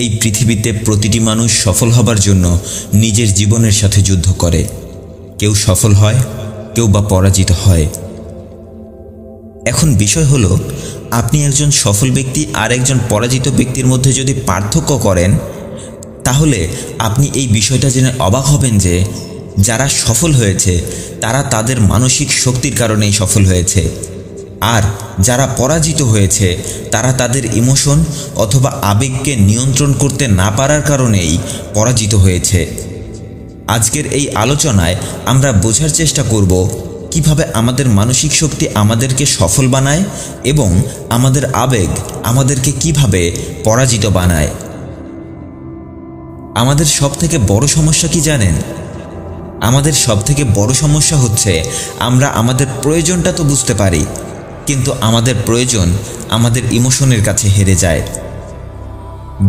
এই পৃথিবীতে প্রতিটি মানুষ সফল হবার জন্য নিজের জীবনের সাথে যুদ্ধ করে। কেউ সফল হয়, কেউ বা পরাজিত হয়। এখন বিষয় হলো, আপনি একজন সফল ব্যক্তি আর একজন পরাজিত ব্যক্তির মধ্যে যদি পার্থক্য করেন, তাহলে আপনি এই বিষয়টা জেনে অবাক হবেন যে যারা সফল হয়েছে তারা তাদের মানসিক শক্তির কারণেই সফল হয়েছে, আর যারা পরাজিত হয়েছে তারা তাদের ইমোশন অথবা আবেগকে নিয়ন্ত্রণ করতে না পারার কারণেই পরাজিত হয়েছে। আজকের এই আলোচনায় আমরা বোঝার চেষ্টা করব কিভাবে আমাদের মানসিক শক্তি আমাদেরকে সফল বানায় এবং আমাদের আবেগ আমাদেরকে কিভাবে পরাজিত বানায়। আমাদের সবথেকে বড় সমস্যা কি জানেন? আমাদের সবথেকে বড় সমস্যা হচ্ছে আমরা আমাদের প্রয়োজনটা তো বুঝতে পারি, কিন্তু আমাদের প্রয়োজন আমাদের ইমোশনের কাছে হেরে যায়।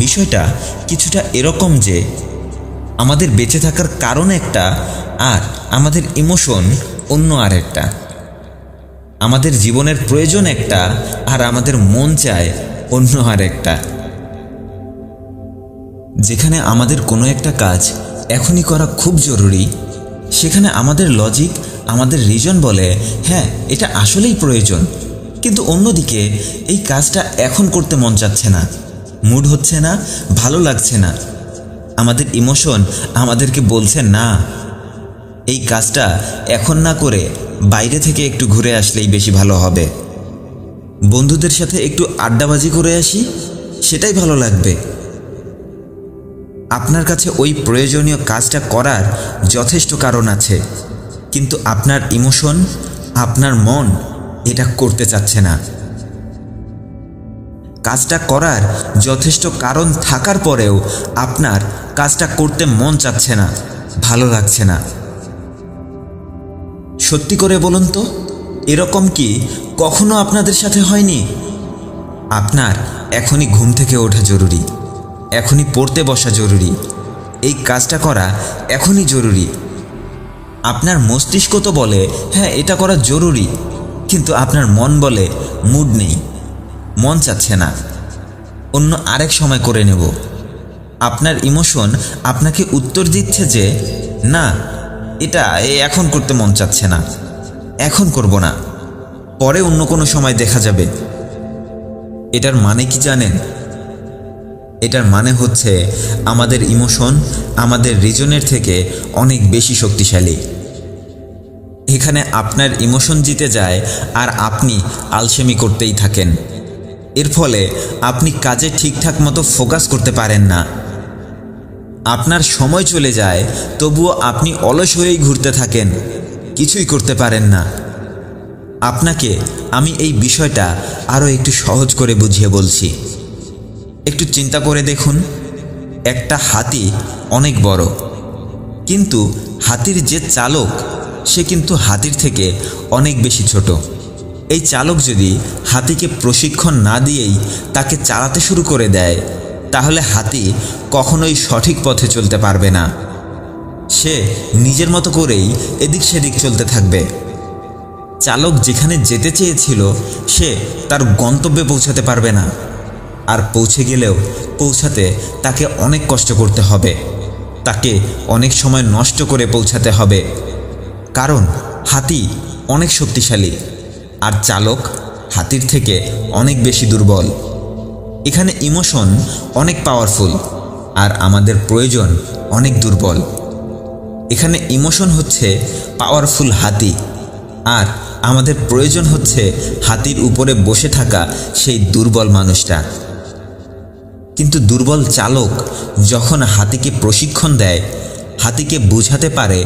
বিষয়টা কিছুটা এরকম যে আমাদের বেঁচে থাকার কারণ একটা আর আমাদের ইমোশন অন্য আরেকটা। আমাদের জীবনের প্রয়োজন একটা আর আমাদের মন চায় অন্য আরেকটা। যেখানে আমাদের কোনো একটা কাজ এখনই করা খুব জরুরি, সেখানে আমাদের লজিক, আমাদের রিজন বলে হ্যাঁ এটা আসলেই প্রয়োজন, কিন্তু অন্যদিকে এই কাজটা এখন করতে মন চাচ্ছে না, মুড হচ্ছে না, ভালো লাগছে না। আমাদের ইমোশন আমাদেরকে বলছে না, এই কাজটা এখন না করে বাইরে থেকে একটু ঘুরে আসলেই বেশি ভালো হবে, বন্ধুদের সাথে একটু আড্ডাবাজি করে আসি, সেটাই ভালো লাগবে। আপনার কাছে ওই প্রয়োজনীয় কাজটা করার যথেষ্ট কারণ আছে, কিন্তু আপনার ইমোশন, আপনার মন এটা করতে চাচ্ছে না। কাজটা করার যথেষ্ট কারণ থাকার পরেও আপনার কাজটা করতে মন চাচ্ছে না, ভালো লাগছে না। সত্যি করে বলুন তো, এরকম কি কখনো আপনাদের সাথে হয়নি? আপনার এখনই ঘুম থেকে ওঠা জরুরি, এখনই পড়তে বসা জরুরি, এই কাজটা করা এখনই জরুরি। আপনার মস্তিষ্ক তো বলে হ্যাঁ এটা করা জরুরি, কিন্তু আপনার মন বলে মুড নেই, মন চাচ্ছে না, অন্য আরেক সময় করে নেব। আপনার ইমোশন আপনাকে উত্তর দিচ্ছে যে না, এটা এখন করতে মন চাচ্ছে না, এখন করব না, পরে অন্য কোনো সময় দেখা যাবে। এটার মানে কি জানেন? এটার মানে হচ্ছে আমাদের ইমোশন আমাদের রিজনের থেকে অনেক বেশি শক্তিশালী। এখানে আপনার ইমোশন জিতে যায় আর আপনি আলসেমি করতেই থাকেন। এর ফলে আপনি কাজে ঠিকঠাক মতো ফোকাস করতে পারেন না। আপনার সময় চলে যায়, তবুও আপনি অলস হয়েই ঘুরতে থাকেন, কিছুই করতে পারেন না। আপনাকে আমি এই বিষয়টা আরও একটু সহজ করে বুঝিয়ে বলছি। একটু চিন্তা করে দেখুন, একটা হাতি অনেক বড়, কিন্তু হাতির যে চালক সে কিন্তু হাতির থেকে অনেক বেশি ছোট। এই চালক যদি হাতিকে প্রশিক্ষণ না দিয়েই তাকে চালাতে শুরু করে দেয়, তাহলে হাতি কখনোই সঠিক পথে চলতে পারবে না। সে নিজের মতো করেই এদিক সেদিক চলতে থাকবে। চালক যেখানে যেতে চেয়েছিল সে তার গন্তব্যে পৌঁছাতে পারবে না, আর পৌঁছে গেলেও পৌঁছাতে তাকে অনেক কষ্ট করতে হবে, তাকে অনেক সময় নষ্ট করে পৌঁছাতে হবে, কারণ হাতি অনেক শক্তিশালী আর চালক হাতির থেকে অনেক বেশি দুর্বল। এখানে ইমোশন অনেক পাওয়ারফুল আর আমাদের প্রয়োজন অনেক দুর্বল। এখানে ইমোশন হচ্ছে পাওয়ারফুল হাতি, আর আমাদের প্রয়োজন হচ্ছে হাতির উপরে বসে থাকা সেই দুর্বল মানুষটা। কিন্তু দুর্বল চালক যখন হাতিকে প্রশিক্ষণ দেয়, হাতিকে বোঝাতে পারে,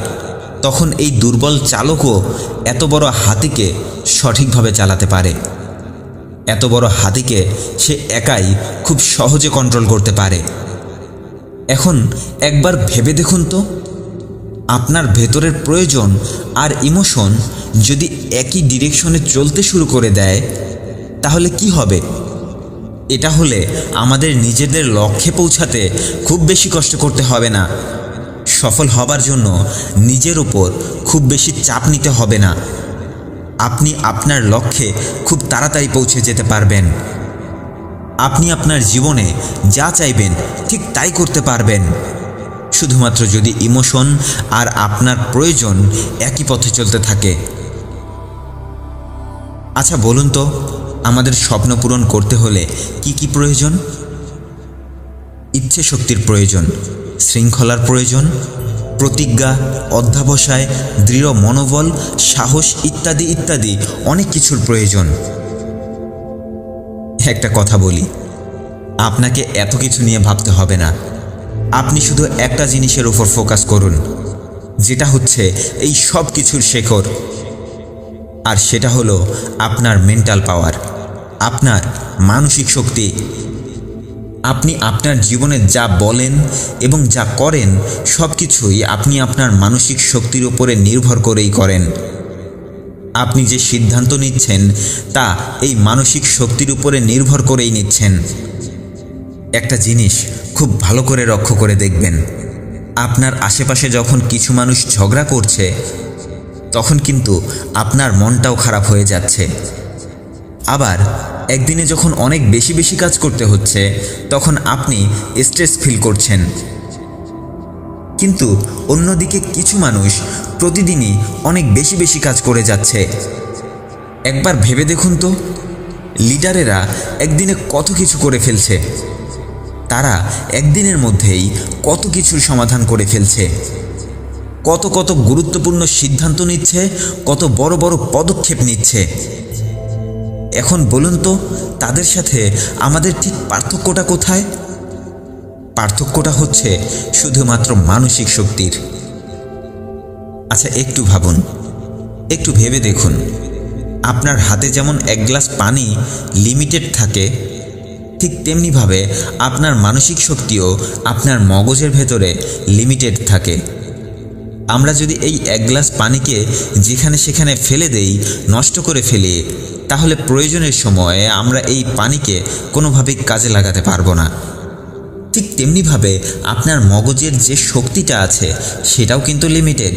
তখন এই দুর্বল চালকও এত বড় হাতিকে সঠিকভাবে চালাতে পারে। এত বড় হাতিকে সে একাই খুব সহজে কন্ট্রোল করতে পারে। এখন একবার ভেবে দেখুন তো, আপনার ভেতরের প্রয়োজন আর ইমোশন যদি একই ডিরেকশনে চলতে শুরু করে দেয়, তাহলে কি হবে? এটা হলে আমাদের নিজেদের লক্ষ্যে পৌঁছাতে খুব বেশি কষ্ট করতে হবে না। সফল হবার জন্য নিজের উপর খুব বেশি চাপ নিতে হবে না। আপনি আপনার লক্ষ্যে খুব তাড়াতাড়ি পৌঁছে যেতে পারবেন। আপনি আপনার জীবনে যা চাইবেন ঠিক তাই করতে পারবেন, শুধুমাত্র যদি ইমোশন আর আপনার প্রয়োজন একই পথে চলতে থাকে। আচ্ছা বলুন তো, আমাদের স্বপ্ন পূরণ করতে হলে কি কি প্রয়োজন? ইচ্ছে শক্তির প্রয়োজন, শৃঙ্খলার প্রয়োজন, প্রতিজ্ঞা, অধ্যবসায়, দৃঢ় মনোবল, সাহস ইত্যাদি ইত্যাদি অনেক কিছুর প্রয়োজন। একটা কথা বলি, আপনাকে এত কিছু নিয়ে ভাবতে হবে না। আপনি শুধু একটা জিনিসের উপর ফোকাস করুন, যেটা হচ্ছে এই সব কিছুর শেকড়, আর সেটা হলো আপনার মেন্টাল পাওয়ার, আপনার মানসিক শক্তি। আপনি আপনার জীবনে যা বলেন এবং যা করেন সব কিছুই আপনি আপনার মানসিক শক্তির উপরে নির্ভর করেই করেন। আপনি যে সিদ্ধান্ত নিচ্ছেন তা এই মানসিক শক্তির উপরে নির্ভর করেই নিচ্ছেন। একটা জিনিস খুব ভালো করে লক্ষ্য করে দেখবেন, আপনার আশেপাশে যখন কিছু মানুষ ঝগড়া করছে তখন কিন্তু আপনার মনটাও খারাপ হয়ে যাচ্ছে। আবার একদিনে যখন অনেক বেশি বেশি কাজ করতে হচ্ছে তখন আপনি স্ট্রেস ফিল করছেন। কিন্তু অন্যদিকে কিছু মানুষ প্রতিদিনই অনেক বেশি বেশি কাজ করে যাচ্ছে। একবার ভেবে দেখুন তো, লিডারেরা একদিনে কত কিছু করে ফেলছে, তারা একদিনের মধ্যেই কত কিছুর সমাধান করে ফেলছে, কত কত গুরুত্বপূর্ণ সিদ্ধান্ত নিচ্ছে, কত বড় বড় পদক্ষেপ নিচ্ছে। এখন বলুন তো, তাদের সাথে আমাদের ঠিক পার্থক্যটা কোথায়? পার্থক্যটা হচ্ছে শুধুমাত্র মানসিক শক্তির। আচ্ছা একটু ভাবুন, একটু ভেবে দেখুন, আপনার হাতে যেমন এক গ্লাস পানি লিমিটেড থাকে, ঠিক তেমনিভাবে আপনার মানসিক শক্তিও আপনার মগজের ভেতরে লিমিটেড থাকে। আমরা যদি এই এক গ্লাস পানিকে যেখানে সেখানে ফেলে দেই, নষ্ট করে ফেলি, তাহলে প্রয়োজনের সময়ে আমরা এই পানিকে কোনোভাবেই কাজে লাগাতে পারবো না। ঠিক তেমনিভাবে আপনার মগজের যে শক্তিটা আছে সেটাও কিন্তু লিমিটেড।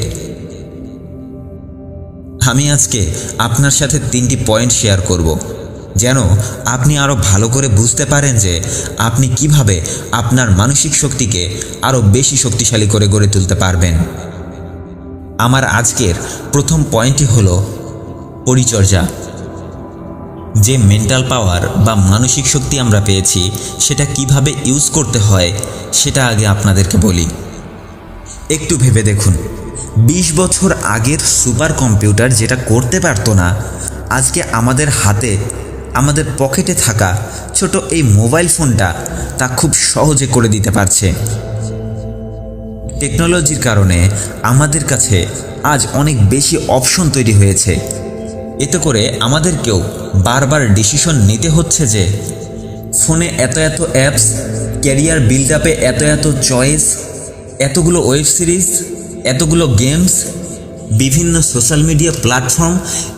আমি আজকে আপনার সাথে 3টি পয়েন্ট শেয়ার করব, যেন আপনি আরও ভালো করে বুঝতে পারেন যে আপনি কিভাবে আপনার মানসিক শক্তিকে আরও বেশি শক্তিশালী করে গড়ে তুলতে পারবেন। আমার আজকের প্রথম পয়েন্টটি হলো পরিচর্যা। যে মেন্টাল পাওয়ার বা মানসিক শক্তি আমরা পেয়েছি সেটা কিভাবে ইউজ করতে হয় সেটা আগে আপনাদেরকে বলি। একটু ভেবে দেখুন, 20 বছর আগের সুপার কম্পিউটার যেটা করতে পারতো না, আজকে আমাদের হাতে, আমাদের পকেটে থাকা ছোট এই মোবাইল ফোনটা তা খুব সহজে করে দিতে পারছে। টেকনোলজির কারণে আমাদের কাছে আজ অনেক বেশি অপশন তৈরি হয়েছে। এতে করে আমাদেরকেও বারবার ডিসিশন নিতে হচ্ছে যে ফোনে এত এত অ্যাপস, ক্যারিয়ার বিল্ড আপে এত এত চয়েস, এতগুলো ওয়েব সিরিজ, এতগুলো গেমস, বিভিন্ন সোশ্যাল মিডিয়া প্ল্যাটফর্ম,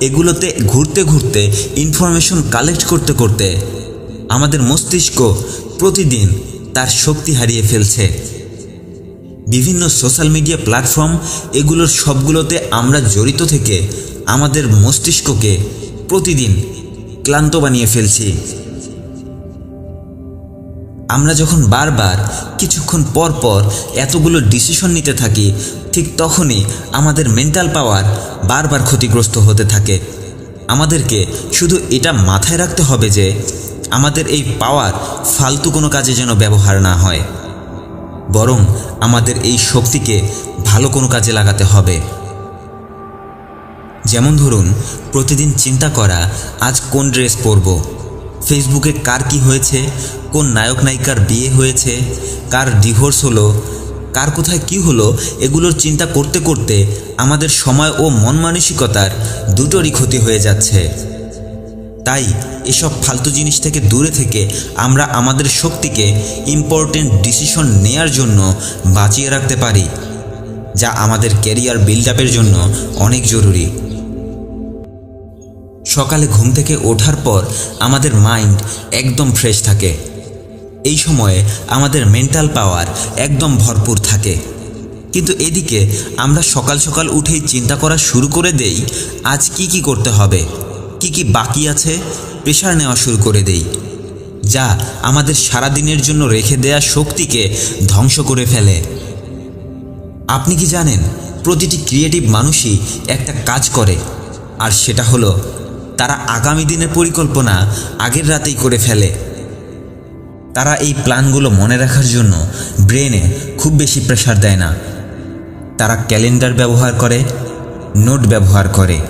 এগুলোতে ঘুরতে ঘুরতে ইনফরমেশন কালেক্ট করতে করতে আমাদের মস্তিষ্ক প্রতিদিন তার শক্তি হারিয়ে ফেলছে। বিভিন্ন সোশ্যাল মিডিয়া প্ল্যাটফর্ম, এগুলোর সবগুলোতে আমরা জড়িত থেকে আমাদের মস্তিষ্ককে প্রতিদিন ক্লান্ত বানিয়ে ফেলছি। আমরা যখন বারবার কিছুক্ষণ পর পর এতগুলো ডিসিশন নিতে থাকি, ঠিক তখনই আমাদের মেন্টাল পাওয়ার বারবার ক্ষতিগ্রস্ত হতে থাকে। আমাদেরকে শুধু এটা মাথায় রাখতে হবে যে আমাদের এই পাওয়ার ফালতু কোনো কাজে যেন ব্যবহার না হয়, বরং আমাদের এই শক্তিকে ভালো কোনো কাজে লাগাতে হবে। যেমন ধরুন, প্রতিদিন চিন্তা করা আজ কোন ড্রেস পরব, ফেসবুকে কার কি হয়েছে, কোন নায়ক নায়িকার বিয়ে হয়েছে, কার ডিভোর্স হলো, কার কোথায় কি হলো, এগুলোর চিন্তা করতে করতে আমাদের সময় ও মন মানসিকতার দুটোরই ক্ষতি হয়ে যাচ্ছে। তাই এসব ফালতু জিনিস থেকে দূরে থেকে আমরা আমাদের শক্তিকে ইম্পর্টেন্ট ডিসিশন নেয়ার জন্য বাঁচিয়ে রাখতে পারি, যা আমাদের ক্যারিয়ার বিল্ড আপের জন্য অনেক জরুরি। সকালে ঘুম থেকে ওঠার পর আমাদের মাইন্ড একদম ফ্রেশ থাকে। এই সময়ে আমাদের মেন্টাল পাওয়ার একদম ভরপুর থাকে। কিন্তু এদিকে আমরা সকাল সকাল উঠেই চিন্তা করা শুরু করে দেই আজ কি কি করতে হবে, কি কি বাকি আছে, প্রেশার নেওয়া শুরু করে দেই। যা আমাদের সারাদিনের জন্য রেখে দেয়া শক্তিকে ধ্বংস করে ফেলে। আপনি কি জানেন, প্রতিটি ক্রিয়েটিভ মানুষই একটা কাজ করে, আর সেটা হলো তারা আগামী দিনের পরিকল্পনা আগের রাতেই করে ফেলে। তারা এই প্ল্যানগুলো মনে রাখার জন্য ব্রেনে খুব বেশি প্রেশার দেয় না। তারা ক্যালেন্ডার ব্যবহার করে, নোট ব্যবহার করে।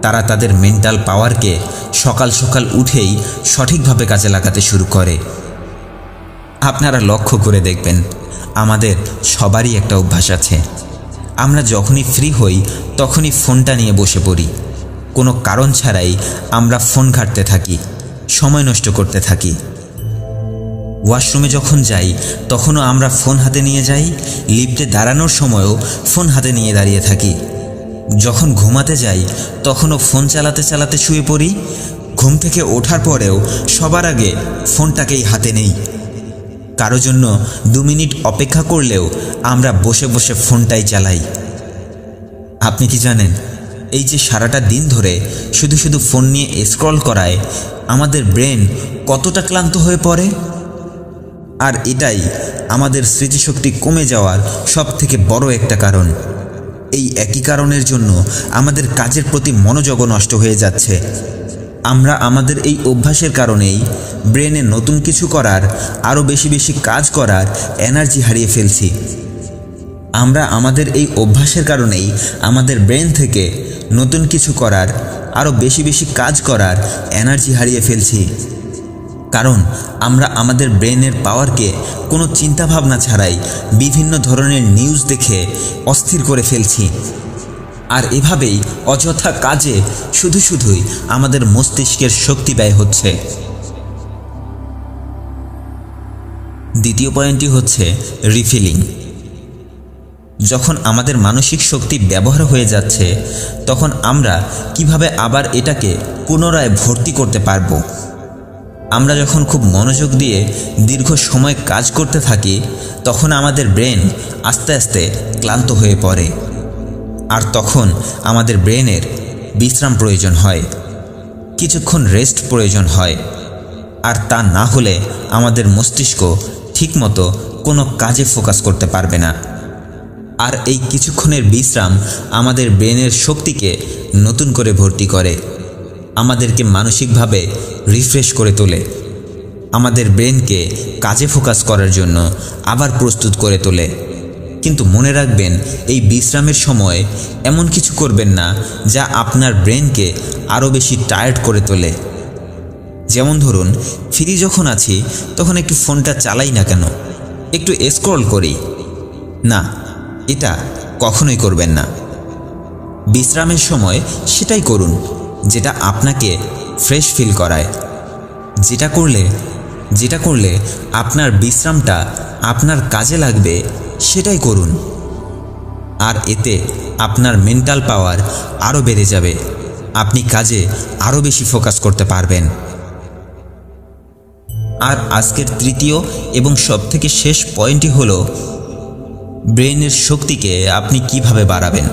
তারা তাদের মেন্টাল পাওয়ারকে সকাল সকাল উঠেই সঠিকভাবে কাজে লাগাতে শুরু করে। আপনারা লক্ষ্য করে দেখবেন, আমাদের সবারই একটা অভ্যাস আছে। আমরা যখনই ফ্রি হই তখনই ফোনটা নিয়ে বসে পড়ি। কোনো কারণ ছাড়াই আমরা ফোন ঘাঁটতে থাকি, সময় নষ্ট করতে থাকি। ওয়াশরুমে যখন যাই তখনও আমরা ফোন হাতে নিয়ে যাই, লিফটে দাঁড়ানোর সময়ও ফোন হাতে নিয়ে দাঁড়িয়ে থাকি। যখন ঘুমাতে যাই তখনও ফোন চালাতে চালাতে শুয়ে পড়ি। ঘুম থেকে ওঠার পরেও সবার আগে ফোনটাকেই হাতে নেই। কারো জন্য 2 মিনিট অপেক্ষা করলেও আমরা বসে বসে ফোনটাই চালাই। আপনি কি জানেন, এই যে সারাটা দিন ধরে শুধু শুধু ফোন নিয়ে স্ক্রল করায় আমাদের ব্রেন কতটা ক্লান্ত হয়ে পড়ে? আর এটাই আমাদের স্মৃতিশক্তি কমে যাওয়ার সবথেকে বড় একটা কারণ। এই একই কারণের জন্য আমাদের কাজের প্রতি মনোযোগও নষ্ট হয়ে যাচ্ছে। আমরা আমাদের এই অভ্যাসের কারণেই ব্রেনে নতুন কিছু করার, আরও বেশি বেশি কাজ করার এনার্জি হারিয়ে ফেলছি। আমরা আমাদের এই অভ্যাসের কারণেই আমাদের ব্রেন থেকে নতুন কিছু করার, আরও বেশি বেশি কাজ করার এনার্জি হারিয়ে ফেলছি। কারণ আমরা আমাদের ব্রেনের পাওয়ারকে কোনো চিন্তাভাবনা ছাড়াই বিভিন্ন ধরনের নিউজ দেখে অস্থির করে ফেলছি। আর এভাবেই অযথা কাজে শুধু শুধুই আমাদের মস্তিষ্কের শক্তি ব্যয় হচ্ছে। দ্বিতীয় পয়েন্টটি হচ্ছে রিফিলিং। যখন আমাদের মানসিক শক্তি ব্যবহার হয়ে যাচ্ছে, তখন আমরা কিভাবে আবার এটাকে পুনরায় ভর্তি করতে পারবো? আমরা যখন খুব মনোযোগ দিয়ে দীর্ঘ সময় কাজ করতে থাকি, তখন আমাদের ব্রেন আস্তে আস্তে ক্লান্ত হয়ে পড়ে। আর তখন আমাদের ব্রেনের বিশ্রাম প্রয়োজন হয়, কিছুক্ষণ রেস্ট প্রয়োজন হয়। আর তা না হলে আমাদের মস্তিষ্ক ঠিকমতো কোনো কাজে ফোকাস করতে পারবে না। আর এই কিছুক্ষণের বিশ্রাম আমাদের ব্রেনের শক্তিকে নতুন করে ভর্তি করে, আমাদেরকে মানসিকভাবে রিফ্রেশ করে তোলে, আমাদের ব্রেনকে কাজে ফোকাস করার জন্য আবার প্রস্তুত করে তোলে। কিন্তু মনে রাখবেন, এই বিশ্রামের সময় এমন কিছু করবেন না যা আপনার ব্রেনকে আরও বেশি টায়ার্ড করে তোলে। যেমন ধরুন, ফ্রি যখন আছি তখন একটু ফোনটা চালাই না কেন, একটু স্ক্রল করি না, এটা কখনোই করবেন না। বিশ্রামের সময় সেটাই করুন যেটা আপনাকে ফ্রেশ ফিল করায়। যেটা করলে আপনার বিশ্রামটা আপনার কাজে লাগবে, সেটাই করুন। আর এতে আপনার মেন্টাল পাওয়ার আরও বেড়ে যাবে, আপনি কাজে আরও বেশি ফোকাস করতে পারবেন। আর আজকের তৃতীয় এবং সবথেকে শেষ পয়েন্টটি হলো ব্রেনের শক্তিকে আপনি কিভাবে বাড়াবেন।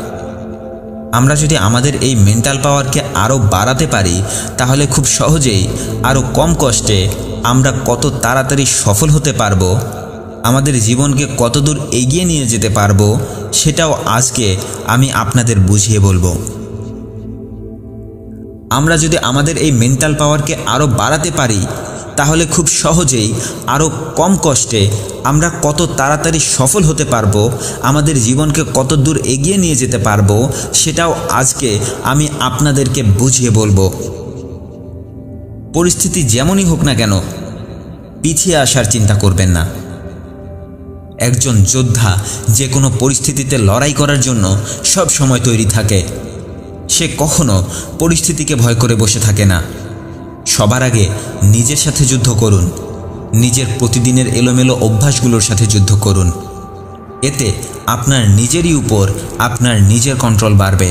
আমরা যদি আমাদের এই মেন্টাল পাওয়ারকে আরও বাড়াতে পারি, তাহলে খুব সহজেই আরও কম কষ্টে আমরা কত তাড়াতাড়ি সফল হতে পারবো, আমাদের জীবনকে কতদূর এগিয়ে নিয়ে যেতে পারবো, সেটাও আজকে আমি আপনাদের বুঝিয়ে বলবো। আমরা যদি আমাদের এই মেন্টাল পাওয়ারকে আরও বাড়াতে পারি, তাহলে খুব সহজেই আরও কম কষ্টে আমরা কত তাড়াতাড়ি সফল হতে পারবো, আমাদের জীবনকে কত দূর এগিয়ে নিয়ে যেতে পারবো, সেটাও আজকে আমি আপনাদেরকে বুঝিয়ে বলবো। পরিস্থিতি যেমনই হোক না কেন, পিছিয়ে আসার চিন্তা করবেন না। একজন যোদ্ধা যে কোনো পরিস্থিতিতে লড়াই করার জন্য সব সময় তৈরি থাকে। সে কখনো পরিস্থিতিকে ভয় করে বসে থাকে না। সবার আগে নিজের সাথে যুদ্ধ করুন, নিজের প্রতিদিনের এলোমেলো অভ্যাসগুলোর সাথে যুদ্ধ করুন। এতে আপনার নিজেরই উপর আপনার নিজের কন্ট্রোল বাড়বে,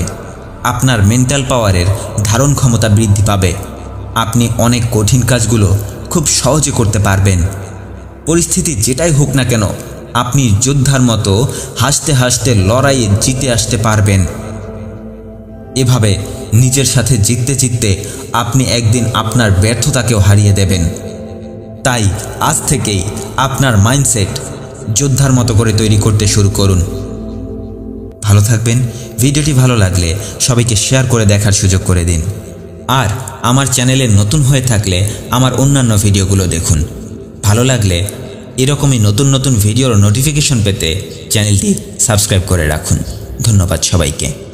আপনার মেন্টাল পাওয়ারের ধারণ ক্ষমতা বৃদ্ধি পাবে, আপনি অনেক কঠিন কাজগুলো খুব সহজে করতে পারবেন। পরিস্থিতি যেটাই হোক না কেন, আপনি যোদ্ধার মতো হাসতে হাসতে লড়াইয়ে জিতে আসতে পারবেন। এভাবে নিজের সাথে জিততে জিততে আপনি একদিন আপনার ব্যর্থতাকেও হারিয়ে দেবেন। তাই আজ থেকেই আপনার মাইন্ডসেট যোদ্ধার মতো করে তৈরি করতে শুরু করুন। ভালো থাকবেন। ভিডিওটি ভালো লাগলে সবাইকে শেয়ার করে দেখার সুযোগ করে দিন। আর আমার চ্যানেলে নতুন হয়ে থাকলে আমার অন্যান্য ভিডিওগুলো দেখুন। ভালো লাগলে এরকমই নতুন নতুন ভিডিওর নোটিফিকেশন পেতে চ্যানেলটি সাবস্ক্রাইব করে রাখুন। ধন্যবাদ সবাইকে।